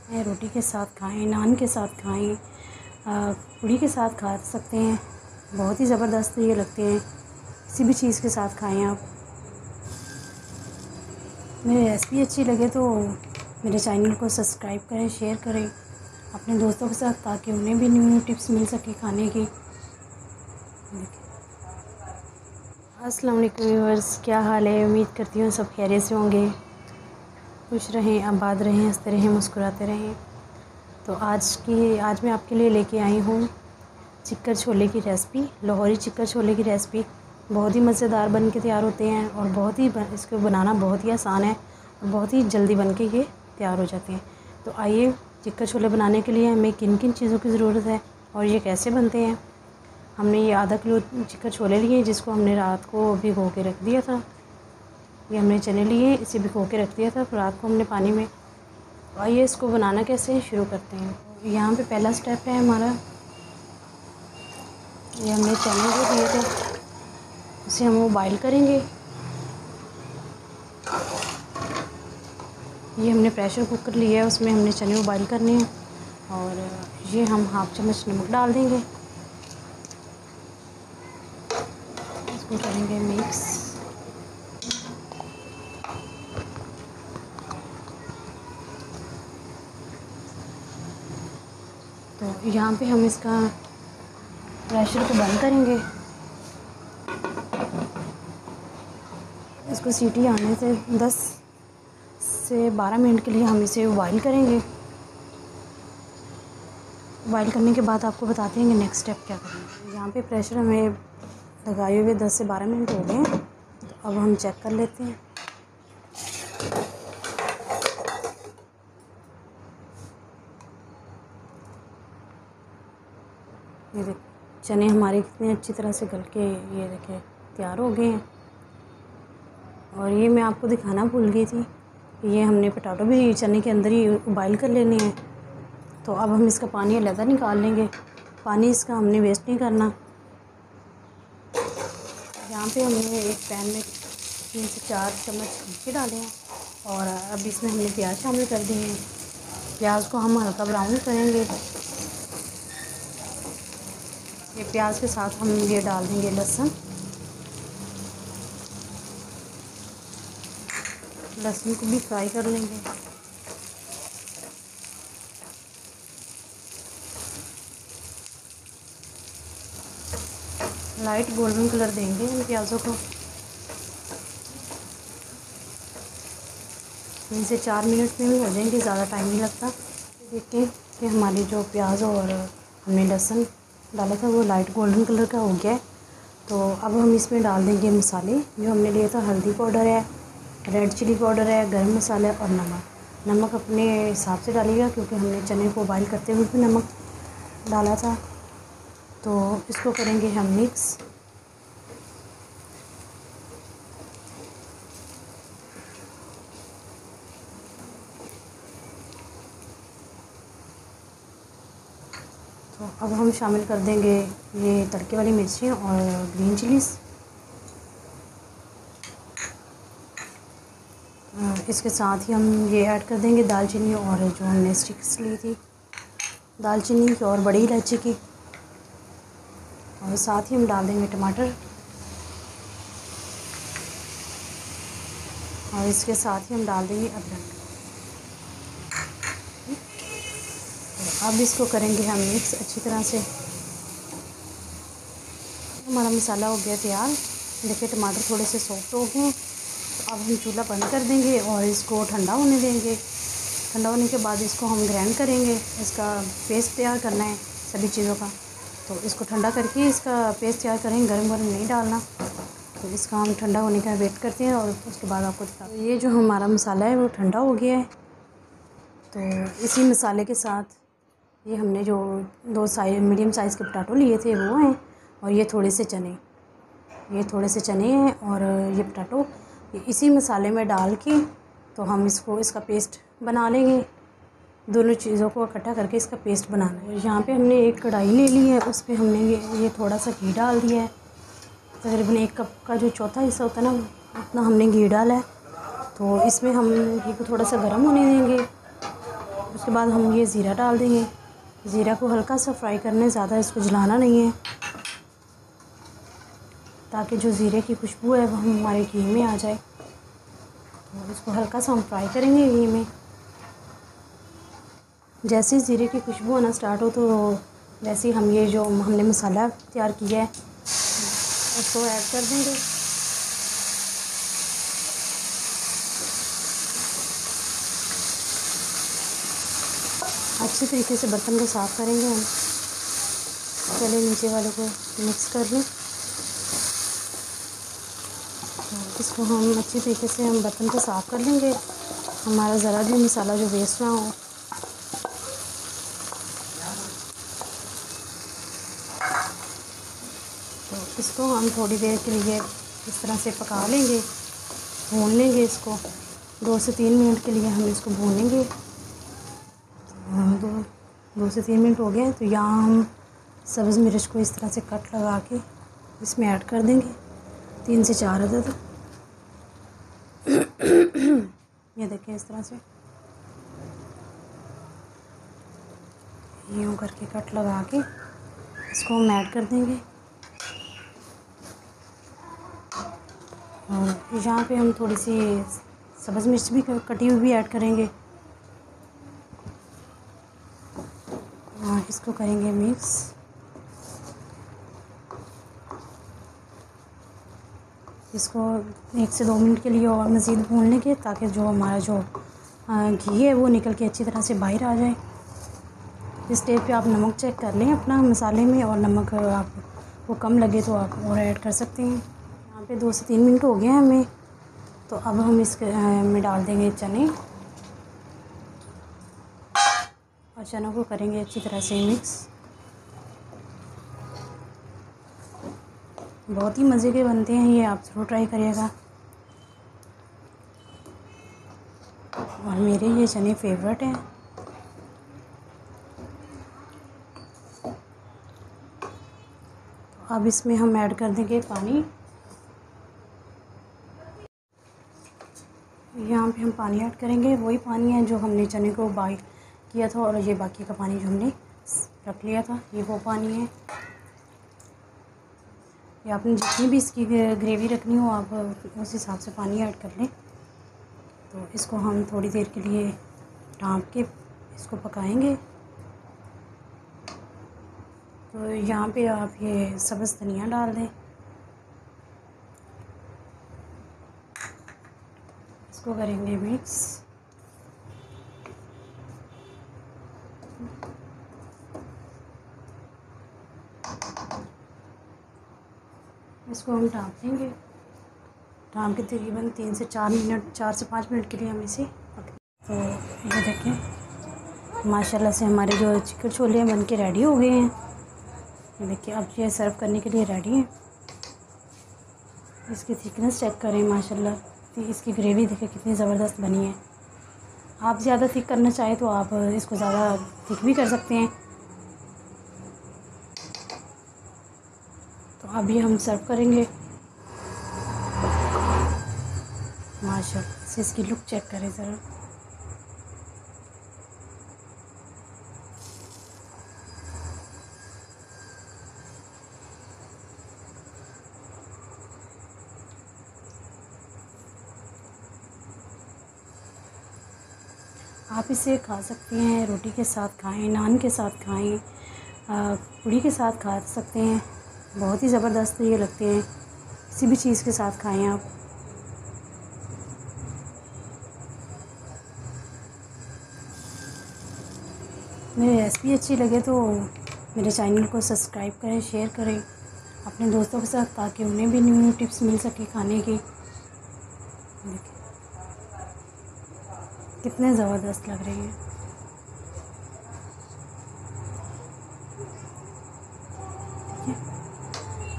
रोटी के साथ खाएं, नान के साथ खाएं, पूड़ी के साथ खा सकते हैं। बहुत ही ज़बरदस्त ये लगते हैं। किसी भी चीज़ के साथ खाएं आप। मेरी रेसिपी अच्छी लगे तो मेरे चैनल को सब्सक्राइब करें, शेयर करें अपने दोस्तों के साथ, ताकि उन्हें भी न्यू न्यू टिप्स मिल सके खाने की। अस्सलाम वालेकुम व्यूअर्स, क्या हाल है? उम्मीद करती हूँ सब खैरियत से होंगे, खुश रहें, आबाद रहें, हंसते रहें, मुस्कुराते रहें। तो आज मैं आपके लिए लेके आई हूँ चिक्कर छोले की रेसिपी। लाहौरी चिक्कर छोले की रेसिपी बहुत ही मज़ेदार बन के तैयार होते हैं और इसको बनाना बहुत ही आसान है और बहुत ही जल्दी बन के ये तैयार हो जाते हैं। तो आइए, चिक्कर छोले बनाने के लिए हमें किन किन चीज़ों की ज़रूरत है और ये कैसे बनते हैं। हमने ये आधा किलो चिक्कर छोले लिए, जिसको हमने रात को भिगो के रख दिया था। ये हमने चने लिए, इसे भिगो के रख दिया था फिर रात को हमने पानी में। तो आइए इसको बनाना कैसे है शुरू करते हैं। यहाँ पे पहला स्टेप है हमारा, ये हमने चने को दिए थे, इसे हम बॉईल करेंगे। ये हमने प्रेशर कुकर लिया है, उसमें हमने चने को बॉईल करने हैं और ये हम हाफ चम्मच नमक डाल देंगे। इसको करेंगे मिक्स। तो यहाँ पे हम इसका प्रेशर को बंद करेंगे। इसको सीटी आने से 10 से 12 मिनट के लिए हम इसे बॉईल करेंगे। बॉईल करने के बाद आपको बताते हैं कि नेक्स्ट स्टेप क्या करेंगे। यहाँ पे प्रेशर हमें लगाए हुए 10 से 12 मिनट हो गए। तो अब हम चेक कर लेते हैं। ये देखिए चने हमारे कितने अच्छी तरह से गल के ये देखिए तैयार हो गए हैं। और ये मैं आपको दिखाना भूल गई थी, ये हमने पोटैटो भी चने के अंदर ही बॉईल कर लेने हैं। तो अब हम इसका पानी अलग निकाल लेंगे। पानी इसका हमने वेस्ट नहीं करना। यहाँ पे हमने एक पैन में 3 से 4 चम्मच घी डाले हैं और अब इसमें हमने प्याज शामिल कर दिए हैं। प्याज को हम हल्का ब्राउन करेंगे। ये प्याज के साथ हम ये डाल देंगे लहसुन। लहसुन को भी फ्राई कर लेंगे। लाइट गोल्डन कलर देंगे इन प्याज़ों को। 3 से 4 मिनट में भी हो जाएंगे, ज़्यादा टाइम नहीं लगता। देखिए कि हमारी जो प्याज और हमने लहसुन डाला था वो लाइट गोल्डन कलर का हो गया है। तो अब हम इसमें डाल देंगे मसाले जो हमने लिया था। हल्दी पाउडर है, रेड चिली पाउडर है, गरम मसाला और नमक। नमक अपने हिसाब से डालिएगा क्योंकि हमने चने को बॉईल करते हुए भी नमक डाला था। तो इसको करेंगे हम मिक्स। तो अब हम शामिल कर देंगे ये तड़के वाली मिर्चियाँ और ग्रीन चिलीज़। इसके साथ ही हम ये ऐड कर देंगे दालचीनी और जो हमने स्टिक्स ली थी, दालचीनी की और बड़ी इलायची की। और साथ ही हम डाल देंगे टमाटर और इसके साथ ही हम डाल देंगे अदरक। तो अब इसको करेंगे हम मिक्स अच्छी तरह से। हमारा मसाला हो गया तैयार। देखिए टमाटर थोड़े से सॉफ्ट हो गए हैं। तो अब हम चूल्हा बंद कर देंगे और इसको ठंडा होने देंगे। ठंडा होने के बाद इसको हम ग्राइंड करेंगे। इसका पेस्ट तैयार करना है सभी चीज़ों का। तो इसको ठंडा करके इसका पेस्ट तैयार करेंगे, गरम गरम नहीं डालना। तो इसका हम ठंडा होने का वेट करते हैं और उसके बाद आपको दिखाते हैं। ये जो हमारा मसाला है वो ठंडा हो गया है। तो इसी मसाले के साथ ये हमने जो 2 मीडियम साइज़ के पोटैटो लिए थे वो हैं और ये थोड़े से चने हैं और ये पोटैटो इसी मसाले में डाल के तो हम इसका पेस्ट बना लेंगे। दोनों चीज़ों को इकट्ठा करके इसका पेस्ट बनाना है। यहाँ पे हमने एक कढ़ाई ले ली है, उस पर हमने ये थोड़ा सा घी डाल दिया है। तकरीबन 1 कप का जो चौथा हिस्सा होता है ना, उतना हमने घी डाला है। तो इसमें हम घी को थोड़ा सा गर्म होने देंगे। उसके बाद हम ये ज़ीरा डाल देंगे। ज़ीरा को हल्का सा फ्राई करना है, ज़्यादा इसको जलाना नहीं है, ताकि जो ज़ीरे की खुशबू है वो हमारे घी में आ जाए। तो इसको हल्का सा हम फ्राई करेंगे घी में। जैसे ही ज़ीरे की खुशबू आना स्टार्ट हो तो वैसे ही हम ये जो हमने मसाला तैयार किया है उसको ऐड कर देंगे। अच्छी तरीके से बर्तन को साफ़ करेंगे हम। पहले नीचे वाले को मिक्स कर लें। इसको हम अच्छी तरीके से हम बर्तन को साफ़ कर लेंगे, हमारा ज़रा भी मसाला जो वेस्ट ना हो। तो इसको हम थोड़ी देर के लिए इस तरह से पका लेंगे, भून लेंगे। इसको 2 से 3 मिनट के लिए हम इसको भूनेंगे। 2 से 3 मिनट हो गए तो यहाँ हम सब्ज़ मिर्च को इस तरह से कट लगा के इसमें ऐड कर देंगे, 3 से 4 अदद। ये देखिए इस तरह से यूँ करके कट लगा के इसको हम ऐड कर देंगे। और यहाँ पे हम थोड़ी सी सब्ज़ मिर्च भी कटी हुई भी ऐड करेंगे और इसको करेंगे मिक्स। इसको 1 से 2 मिनट के लिए और मज़ीद भून लेंगे, ताकि जो हमारा जो घी है वो निकल के अच्छी तरह से बाहर आ जाए। इस स्टेज पे आप नमक चेक कर लें अपना मसाले में, और नमक आपको कम लगे तो आप और ऐड कर सकते हैं। यहाँ पे 2 से 3 मिनट हो गए हैं हमें। तो अब हम इसके में डाल देंगे चने और चनों को करेंगे अच्छी तरह से मिक्स। बहुत ही मज़े के बनते हैं ये, आप ज़रूर ट्राई करिएगा। और मेरे ये चने फेवरेट हैं। तो अब इसमें हम ऐड कर देंगे पानी। यहाँ पे हम पानी ऐड करेंगे, वही पानी है जो हमने चने को बॉईल किया था, और ये बाकी का पानी जो हमने रख लिया था ये वो पानी है। या आपने जितनी भी इसकी ग्रेवी रखनी हो आप उस हिसाब से पानी ऐड कर लें। तो इसको हम थोड़ी देर के लिए ढाँप के इसको पकाएंगे। तो यहाँ पे आप ये सब्ज़ धनिया डाल दें। इसको करेंगे मिक्स। इसको हम ढाँप देंगे। ढाँप के तकरीबन 3 से 4 मिनट 4 से 5 मिनट के लिए हम इसे तो ये देखें माशाल्लाह से हमारे जो चिकन छोले बन के रेडी हो गए हैं। ये देखिए अब ये सर्व करने के लिए रेडी है। इसकी थिकनेस चेक करें माशाल्लाह, इसकी ग्रेवी देखिए कितनी ज़बरदस्त बनी है। आप ज़्यादा थिक करना चाहें तो आप इसको ज़्यादा थिक भी कर सकते हैं। तो अभी हम सर्व करेंगे। माशाल्लाह से इसकी लुक चेक करें ज़रा। आप इसे खा सकते हैं, रोटी के साथ खाएं, नान के साथ खाएं, पूड़ी के साथ खा सकते हैं। बहुत ही ज़बरदस्त ये लगते हैं, किसी भी चीज़ के साथ खाएं आप। मेरी रेसिपी अच्छी लगे तो मेरे चैनल को सब्सक्राइब करें, शेयर करें अपने दोस्तों के साथ, ताकि उन्हें भी न्यू न्यू टिप्स मिल सके खाने की। कितने ज़बरदस्त लग रही है।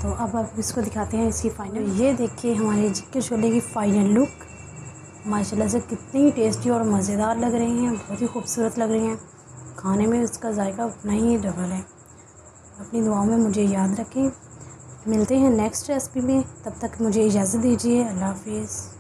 तो अब आप इसको दिखाते हैं इसकी फ़ाइनल। ये देखिए हमारे चिकन छोले की फ़ाइनल लुक। माशाल्लाह से कितनी टेस्टी और मज़ेदार लग रही हैं, बहुत ही खूबसूरत लग रही हैं। खाने में इसका जायका उतना ही डबल है। अपनी दुआओं में मुझे याद रखें। मिलते हैं नेक्स्ट रेसिपी में, तब तक मुझे इजाज़त दीजिए। अल्लाह हाफिज़।